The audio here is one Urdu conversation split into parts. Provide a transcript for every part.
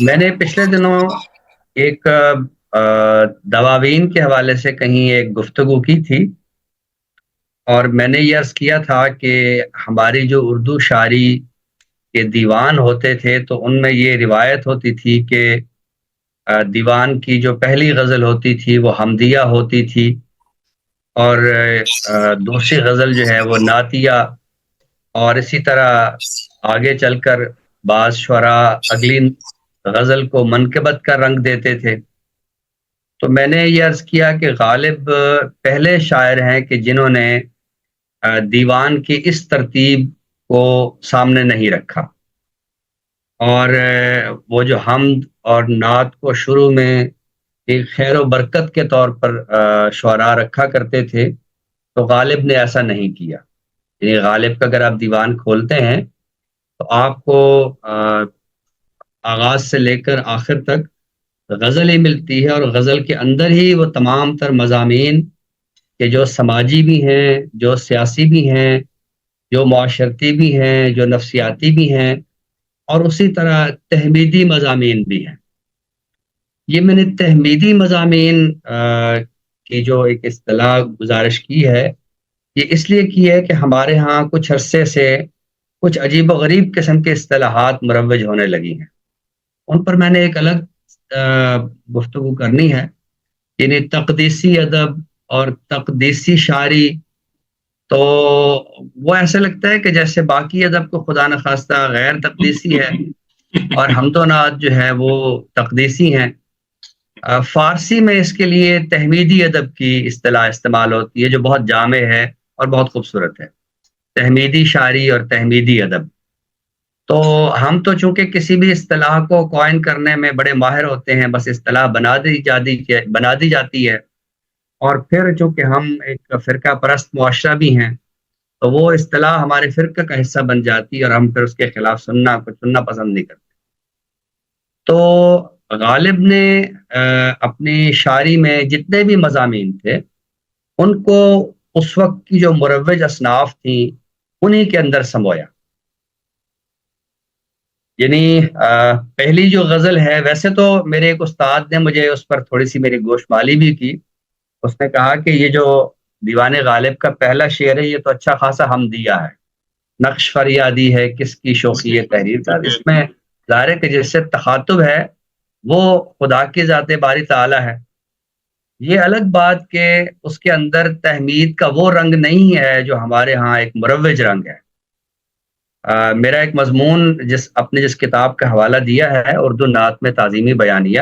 میں نے پچھلے دنوں ایک دواوین کے حوالے سے کہیں ایک گفتگو کی تھی، اور میں نے یہ عرض کیا تھا کہ ہماری جو اردو شاعری کے دیوان ہوتے تھے تو ان میں یہ روایت ہوتی تھی کہ دیوان کی جو پہلی غزل ہوتی تھی وہ حمدیہ ہوتی تھی، اور دوسری غزل جو ہے وہ نعتیہ، اور اسی طرح آگے چل کر بعض شعراء اگلی غزل کو منقبت کا رنگ دیتے تھے۔ تو میں نے یہ عرض کیا کہ غالب پہلے شاعر ہیں کہ جنہوں نے دیوان کی اس ترتیب کو سامنے نہیں رکھا، اور وہ جو حمد اور نعت کو شروع میں ایک خیر و برکت کے طور پر شعراء رکھا کرتے تھے، تو غالب نے ایسا نہیں کیا۔ یعنی غالب کا اگر آپ دیوان کھولتے ہیں تو آپ کو آغاز سے لے کر آخر تک غزل ہی ملتی ہے، اور غزل کے اندر ہی وہ تمام تر مضامین کہ جو سماجی بھی ہیں، جو سیاسی بھی ہیں، جو معاشرتی بھی ہیں، جو نفسیاتی بھی ہیں، اور اسی طرح تحمیدی مضامین بھی ہیں۔ یہ میں نے تحمیدی مضامین کی جو ایک اصطلاح گزارش کی ہے، یہ اس لیے کی ہے کہ ہمارے ہاں کچھ عرصے سے کچھ عجیب و غریب قسم کے اصطلاحات مروج ہونے لگی ہیں۔ ان پر میں نے ایک الگ گفتگو کرنی ہے، یعنی تقدیسی ادب اور تقدیسی شاعری۔ تو وہ ایسا لگتا ہے کہ جیسے باقی ادب کو خدا نخواستہ غیر تقدیسی ہے، اور حمد و نعت جو ہے وہ تقدیسی ہیں۔ فارسی میں اس کے لیے تحمیدی ادب کی اصطلاح استعمال ہوتی ہے، جو بہت جامع ہے اور بہت خوبصورت ہے، تحمیدی شاعری اور تحمیدی ادب۔ تو ہم تو چونکہ کسی بھی اصطلاح کو کوائن کرنے میں بڑے ماہر ہوتے ہیں، بس اصطلاح بنا دی جاتی ہے، اور پھر چونکہ ہم ایک فرقہ پرست معاشرہ بھی ہیں تو وہ اصطلاح ہمارے فرقہ کا حصہ بن جاتی ہے، اور ہم پھر اس کے خلاف سننا پسند نہیں کرتے۔ تو غالب نے اپنی شاعری میں جتنے بھی مضامین تھے ان کو اس وقت کی جو مروج اصناف تھیں انہی کے اندر سمویا۔ یعنی پہلی جو غزل ہے، ویسے تو میرے ایک استاد نے مجھے اس پر تھوڑی سی میری گوشمالی بھی کی۔ اس نے کہا کہ یہ جو دیوان غالب کا پہلا شعر ہے یہ تو اچھا خاصا حمدیہ ہے، نقش فریادی ہے کس کی شوخی تحریر کا۔ اس میں ظاہر ہے کہ جس سے تخاطب ہے وہ خدا کی ذات باری تعالی ہے۔ یہ الگ بات کہ اس کے اندر تحمید کا وہ رنگ نہیں ہے جو ہمارے ہاں ایک مروج رنگ ہے۔ میرا ایک مضمون جس کتاب کا حوالہ دیا ہے، اردو نعت میں تعظیمی بیانیہ،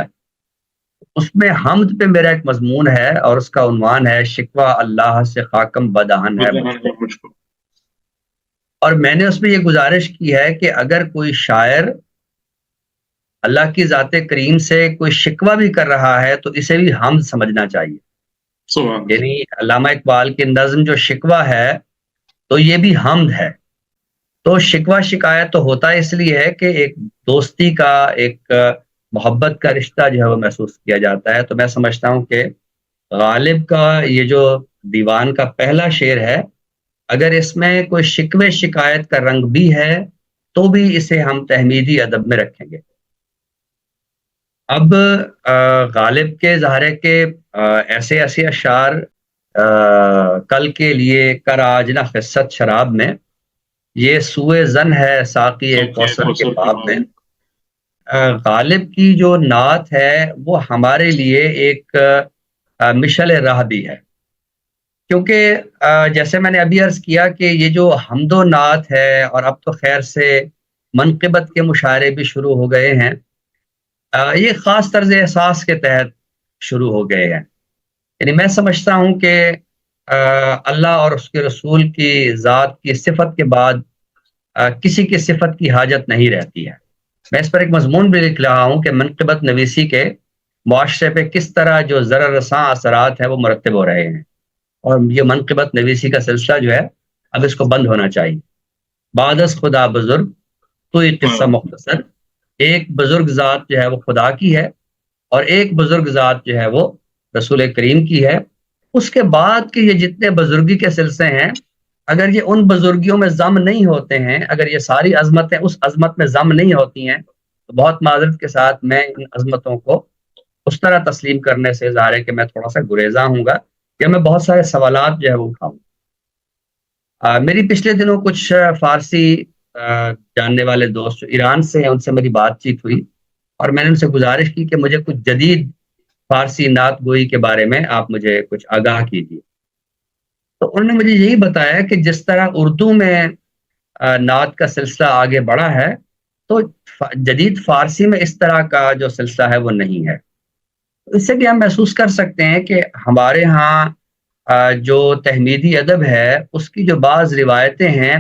اس میں حمد پہ میرا ایک مضمون ہے، اور اس کا عنوان ہے شکوہ اللہ سے خاکم بدہن ہے مجھ کو۔ اور میں نے اس میں یہ گزارش کی ہے کہ اگر کوئی شاعر اللہ کی ذات کریم سے کوئی شکوہ بھی کر رہا ہے تو اسے بھی حمد سمجھنا چاہیے۔ یعنی علامہ اقبال کی نظم جو شکوہ ہے تو یہ بھی حمد ہے۔ تو شکوہ شکایت تو ہوتا اس لیے ہے کہ ایک دوستی کا، ایک محبت کا رشتہ جو ہے وہ محسوس کیا جاتا ہے۔ تو میں سمجھتا ہوں کہ غالب کا یہ جو دیوان کا پہلا شعر ہے، اگر اس میں کوئی شکوے شکایت کا رنگ بھی ہے تو بھی اسے ہم تحمیدی ادب میں رکھیں گے۔ اب غالب کے ظاہر ہے کہ ایسے اشعار کل کے لیے کر آج نہ قصت شراب میں، یہ سوئے زن ہے ساقی کوثر کے باب میں۔ غالب کی جو نعت ہے وہ ہمارے لیے ایک مشعل راہ بھی ہے، کیونکہ جیسے میں نے ابھی عرض کیا کہ یہ جو حمد و نعت ہے، اور اب تو خیر سے منقبت کے مشاعرے بھی شروع ہو گئے ہیں، یہ خاص طرز احساس کے تحت شروع ہو گئے ہیں۔ یعنی میں سمجھتا ہوں کہ اللہ اور اس کے رسول کی ذات کی صفت کے بعد کسی کی صفت کی حاجت نہیں رہتی ہے۔ میں اس پر ایک مضمون بھی لکھ رہا ہوں کہ منقبت نویسی کے معاشرے پہ کس طرح جو ضرر رساں اثرات ہیں وہ مرتب ہو رہے ہیں، اور یہ منقبت نویسی کا سلسلہ جو ہے اب اس کو بند ہونا چاہیے۔ بعد از خدا بزرگ تو یہ قصہ مختصر، ایک بزرگ ذات جو ہے وہ خدا کی ہے، اور ایک بزرگ ذات جو ہے وہ رسول کریم کی ہے۔ اس کے بعد کے یہ جتنے بزرگی کے سلسلے ہیں، اگر یہ ان بزرگیوں میں ضم نہیں ہوتے ہیں، اگر یہ ساری عظمتیں اس عظمت میں ضم نہیں ہوتی ہیں، تو بہت معذرت کے ساتھ میں ان عظمتوں کو اس طرح تسلیم کرنے سے ظاہر ہے کہ میں تھوڑا سا گریزاں ہوں گا کہ میں بہت سارے سوالات جو ہے وہ اٹھاؤں. میری پچھلے دنوں کچھ فارسی جاننے والے دوست جو ایران سے ہیں ان سے میری بات چیت ہوئی اور میں نے ان سے گزارش کی کہ مجھے کچھ جدید فارسی نعت گوئی کے بارے میں آپ مجھے کچھ آگاہ کیجیے. تو انہوں نے مجھے یہی بتایا کہ جس طرح اردو میں نعت کا سلسلہ آگے بڑھا ہے تو جدید فارسی میں اس طرح کا جو سلسلہ ہے وہ نہیں ہے. اس سے بھی ہم محسوس کر سکتے ہیں کہ ہمارے ہاں جو تحمیدی ادب ہے اس کی جو بعض روایتیں ہیں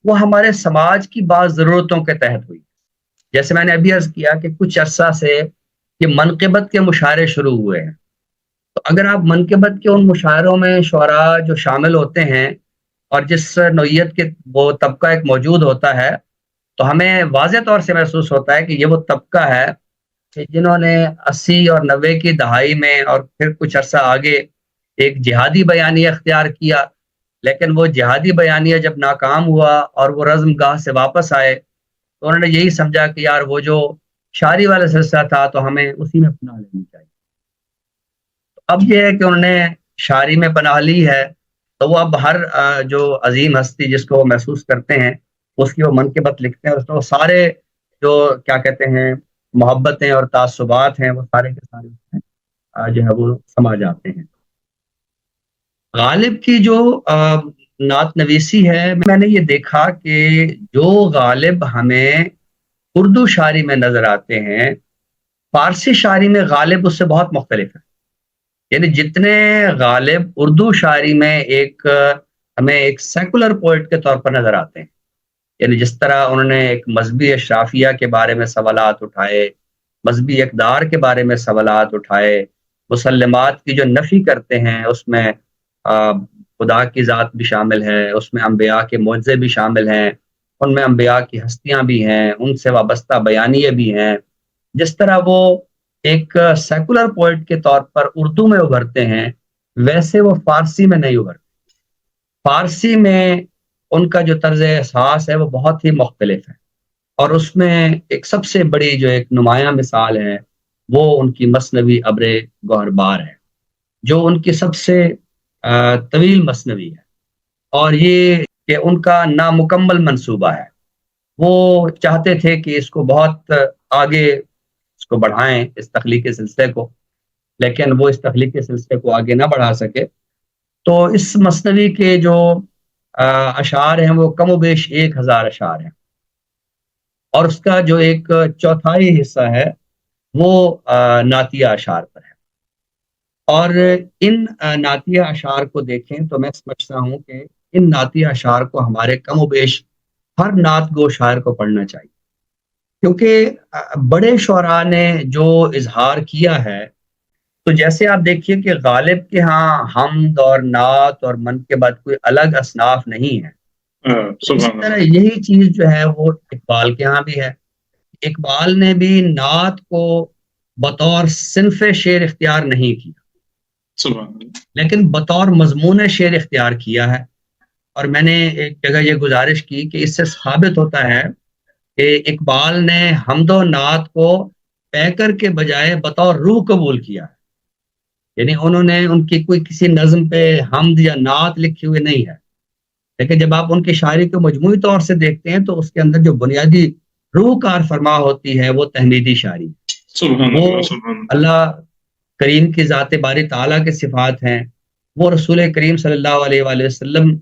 وہ ہمارے سماج کی بعض ضرورتوں کے تحت ہوئی. جیسے میں نے ابھی عرض کیا کہ کچھ عرصہ سے یہ منقبت کے مشاعرے شروع ہوئے ہیں. تو اگر آپ منقبت کے ان مشاعروں میں شعراء جو شامل ہوتے ہیں اور جس نوعیت کے وہ طبقہ ایک موجود ہوتا ہے تو ہمیں واضح طور سے محسوس ہوتا ہے کہ یہ وہ طبقہ ہے کہ جنہوں نے 80 اور 90 کی دہائی میں اور پھر کچھ عرصہ آگے ایک جہادی بیانیہ اختیار کیا، لیکن وہ جہادی بیانیہ جب ناکام ہوا اور وہ رزم گاہ سے واپس آئے تو انہوں نے یہی سمجھا کہ یار وہ جو شاعری والا سلسلہ تھا تو ہمیں اسی میں پناہ لینی چاہیے. اب یہ ہے کہ انہوں نے شاعری میں پناہ لی ہے تو وہ اب ہر جو عظیم ہستی جس کو وہ محسوس کرتے ہیں اس کی وہ منقبت لکھتے ہیں، اس میں وہ سارے جو کیا کہتے ہیں محبتیں اور تعصبات ہیں وہ سارے کے سارے اس میں جو ہے وہ سما جاتے ہیں. غالب کی جو نعت نویسی ہے میں نے یہ دیکھا کہ جو غالب ہمیں اردو شاعری میں نظر آتے ہیں فارسی شاعری میں غالب اس سے بہت مختلف ہے. یعنی جتنے غالب اردو شاعری میں ہمیں ایک سیکولر پوئٹ کے طور پر نظر آتے ہیں، یعنی جس طرح انہوں نے ایک مذہبی اشرافیہ کے بارے میں سوالات اٹھائے، مذہبی اقدار کے بارے میں سوالات اٹھائے، مسلمات کی جو نفی کرتے ہیں اس میں خدا کی ذات بھی شامل ہے، اس میں انبیاء کے معجزے بھی شامل ہیں، ان میں انبیاء کی ہستیاں بھی ہیں، ان سے وابستہ بیانیے بھی ہیں. جس طرح وہ ایک سیکولر پوئٹ کے طور پر اردو میں ابھرتے ہیں ویسے وہ فارسی میں نہیں ابھرتے. فارسی میں ان کا جو طرز احساس ہے وہ بہت ہی مختلف ہے اور اس میں ایک سب سے بڑی جو ایک نمایاں مثال ہے وہ ان کی مثنوی ابر گوہربار ہے جو ان کی سب سے طویل مثنوی ہے اور یہ کہ ان کا نامکمل منصوبہ ہے. وہ چاہتے تھے کہ اس کو بہت آگے اس کو بڑھائیں اس تخلیقی سلسلے کو، لیکن وہ اس تخلیقی سلسلے کو آگے نہ بڑھا سکے. تو اس مثنوی کے جو اشعار ہیں وہ کم و بیش 1000 اشعار ہیں اور اس کا جو ایک چوتھائی حصہ ہے وہ نعتیہ اشعار پر ہے. اور ان نعتیہ اشعار کو دیکھیں تو میں سمجھتا ہوں کہ ان نعتیہ اشعار کو ہمارے کم و بیش ہر نعت گو شاعر کو پڑھنا چاہیے، کیونکہ بڑے شعراء نے جو اظہار کیا ہے تو جیسے آپ دیکھیے کہ غالب کے ہاں حمد اور نعت اور منقبت کوئی الگ اصناف نہیں ہے. اس طرح یہی چیز جو ہے وہ اقبال کے ہاں بھی ہے. اقبال نے بھی نعت کو بطور صنف شعر اختیار نہیں کیا لیکن بطور مضمون شعر اختیار کیا ہے. اور میں نے ایک جگہ یہ گزارش کی کہ اس سے ثابت ہوتا ہے کہ اقبال نے حمد و نعت کو پیکر کے بجائے بطور روح قبول کیا ہے. یعنی انہوں نے ان کی کوئی کسی نظم پہ حمد یا نعت لکھی ہوئی نہیں ہے، لیکن جب آپ ان کی شاعری کو مجموعی طور سے دیکھتے ہیں تو اس کے اندر جو بنیادی روح کار فرما ہوتی ہے وہ تحمیدی شاعری، وہ اللہ کریم کی ذات باری تعالیٰ کے صفات ہیں، وہ رسول کریم صلی اللہ علیہ وآلہ وسلم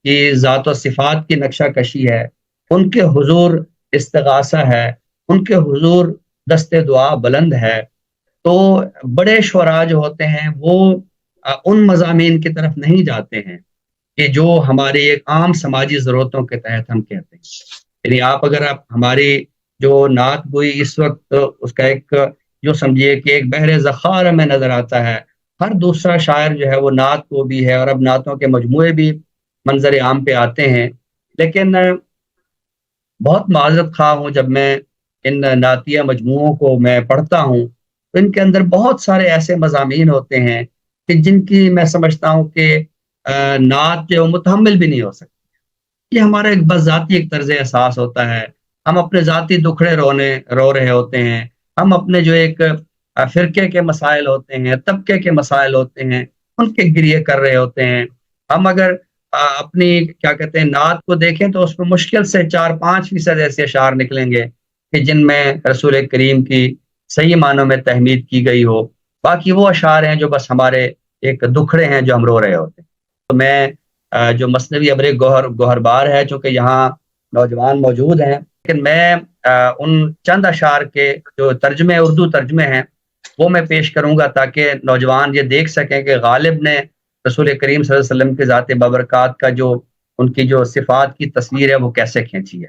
کی ذات و صفات کی نقشہ کشی ہے، ان کے حضور استغاثہ ہے، ان کے حضور دست دعا بلند ہے. تو بڑے شعراء جو ہوتے ہیں وہ ان مضامین کی طرف نہیں جاتے ہیں کہ جو ہماری ایک عام سماجی ضرورتوں کے تحت ہم کہتے ہیں. یعنی آپ ہماری جو نعت گوئی اس وقت اس کا ایک جو سمجھیے کہ ایک بحر ذخار میں نظر آتا ہے، ہر دوسرا شاعر جو ہے وہ نعت کو بھی ہے اور اب نعتوں کے مجموعے بھی منظر عام پہ آتے ہیں. لیکن بہت معذرت خواہ ہوں جب میں ان نعتیہ مجموعوں کو میں پڑھتا ہوں تو ان کے اندر بہت سارے ایسے مضامین ہوتے ہیں کہ جن کی میں سمجھتا ہوں کہ نعت جو متحمل بھی نہیں ہو سکتی. یہ ہمارا ایک بس ذاتی ایک طرز احساس ہوتا ہے ہم اپنے ذاتی دکھڑے رو رہے ہوتے ہیں، ہم اپنے جو ایک فرقے کے مسائل ہوتے ہیں، طبقے کے مسائل ہوتے ہیں، ان کے گریے کر رہے ہوتے ہیں۔ ہم اگر اپنی کیا کہتے ہیں نعت کو دیکھیں تو اس میں مشکل سے 4-5% ایسے اشعار نکلیں گے کہ جن میں رسول کریم کی صحیح معنوں میں تحمید کی گئی ہو، باقی وہ اشعار ہیں جو بس ہمارے ایک دکھڑے ہیں جو ہم رو رہے ہوتے ہیں۔ تو میں جو مثنوی ابر گوہر بار ہے، چونکہ یہاں نوجوان موجود ہیں، لیکن میں ان چند اشعار کے جو ترجمے اردو ترجمے ہیں وہ میں پیش کروں گا تاکہ نوجوان یہ دیکھ سکیں کہ غالب نے رسول کریم صلی اللہ علیہ وسلم کے ذات بابرکات کا جو ان کی جو صفات کی تصویر ہے وہ کیسے کھینچی ہے۔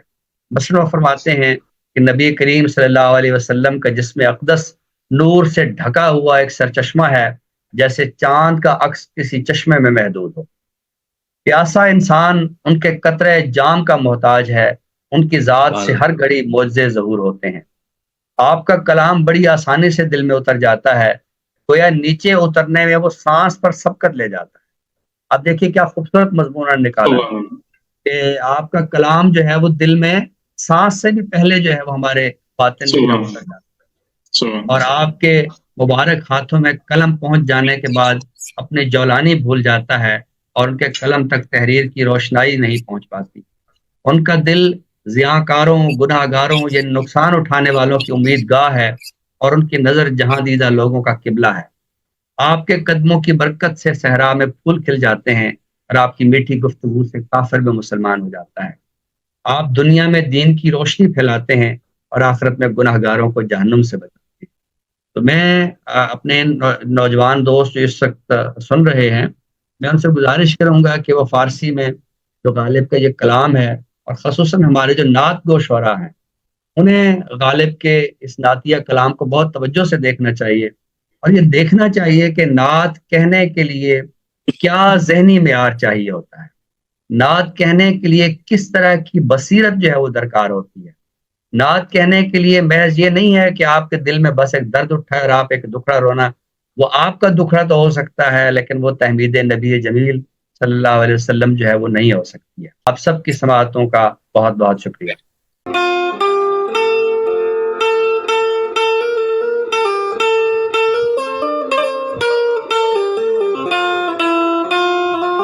مثلا وہ فرماتے ہیں کہ نبی کریم صلی اللہ علیہ وسلم کا جسم اقدس نور سے ڈھکا ہوا ایک سرچشمہ ہے، جیسے چاند کا عکس کسی چشمے میں محدود ہو۔ پیاسا انسان ان کے قطرے جام کا محتاج ہے، ان کی ذات سے ہر گھڑی معجزے ظہور ہوتے ہیں۔ آپ کا کلام بڑی آسانی سے دل میں اتر جاتا ہے، گویا نیچے اترنے میں وہ سانس پر سبقت لے جاتا ہے۔ اب دیکھیے کیا خوبصورت مضمون نکالا ہے کہ آپ کا کلام جو ہے وہ دل میں سانس سے بھی پہلے جو ہے وہ ہمارے باطن میں اتر جاتا ہے، اور آپ کے مبارک ہاتھوں میں قلم پہنچ جانے کے بعد اپنے جولانی بھول جاتا ہے اور ان کے قلم تک تحریر کی روشنائی نہیں پہنچ پاتی۔ ان کا دل زیاکاروں، گناہ گاروں، یہ نقصان اٹھانے والوں کی امید گاہ ہے، اور ان کی نظر جہاں دیدہ لوگوں کا قبلہ ہے۔ آپ کے قدموں کی برکت سے صحرا میں پھول کھل جاتے ہیں، اور آپ کی میٹھی گفتگو سے کافر میں مسلمان ہو جاتا ہے۔ آپ دنیا میں دین کی روشنی پھیلاتے ہیں اور آخرت میں گناہ گاروں کو جہنم سے بچاتے ہیں۔ تو میں اپنے نوجوان دوست جو اس وقت سن رہے ہیں، میں ان سے گزارش کروں گا کہ وہ فارسی میں جو غالب کا یہ کلام ہے، اور خصوصاً ہمارے جو نعت گو شعراء ہیں، انہیں غالب کے اس نعتیہ کلام کو بہت توجہ سے دیکھنا چاہیے، اور یہ دیکھنا چاہیے کہ نعت کہنے کے لیے کیا ذہنی معیار چاہیے ہوتا ہے، نعت کہنے کے لیے کس طرح کی بصیرت جو ہے وہ درکار ہوتی ہے۔ نعت کہنے کے لیے محض یہ نہیں ہے کہ آپ کے دل میں بس ایک درد اٹھا ہے اور آپ ایک دکھڑا رونا، وہ آپ کا دکھڑا تو ہو سکتا ہے لیکن وہ تحمید نبی جمیل صلی اللہ علیہ وسلم جو ہے وہ نہیں ہو سکتی ہے۔ آپ سب کی سماعتوں کا بہت بہت شکریہ۔